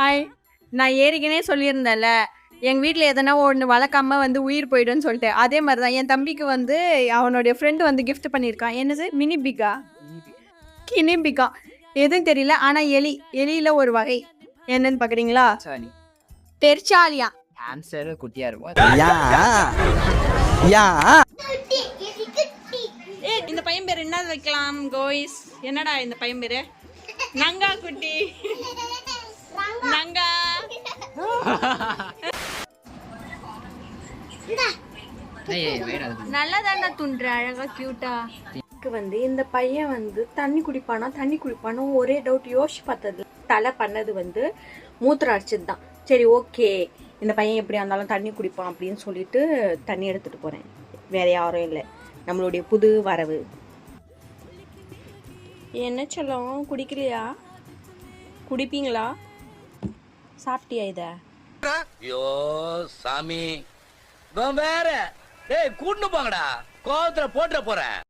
Hi. நான் ஏற்கனவே சொல்லியிருந்தேன்ல, எங்க வீட்ல எதனா ஒண்ணு வளர்க்காம வந்து உயிர் போயிடும்ன்னு சொல்லிட்டு. அதே மாரி தான் என் தம்பிக்கு வந்து அவனுடைய ஃப்ரெண்ட் வந்து கிஃப்ட் பண்ணியிருக்கான். என்னது? மினி பிக்கா? கினி பிக்கா. எதுன்னு தெரியல. ஆனா எலி. எலியில ஒரு வகை. என்னன்னு பார்க்குறீங்களா? சாரி. பெருச்சாலியா. ஆன்சர் குட்டியா இருக்கும். இந்த பையன் பேர் என்ன வைக்கலாம் கோய்ஸ்? என்னடா இந்த பையன் பேரு? நங்கா குட்டி. நங்கா. நல்லா தானே துண்டுற அழகா கியூட்டா. வந்து இந்த பையன் வந்து தண்ணி குடிப்பானா ஒரே டவுட் யோசிச்சு பார்த்தது. தலை பண்ணது வந்து மூத்திரம் அடிச்சது தான். சரி ஓகே, இந்த பையன் எப்படியா இருந்தாலும் தண்ணி குடிப்பான் அப்படின்னு சொல்லிட்டு தண்ணி எடுத்துட்டு போறேன். வேற யாரும் இல்லை, நம்மளுடைய புது வரவு. என்ன சொல்லும், குடிக்கலையா? குடிப்பீங்களா? சாப்பிட்டியா இத? ஐயோ சாமி வேற. டேய் கூட்டு போங்கடா, கோவத்துல போட்டுற போறேன்.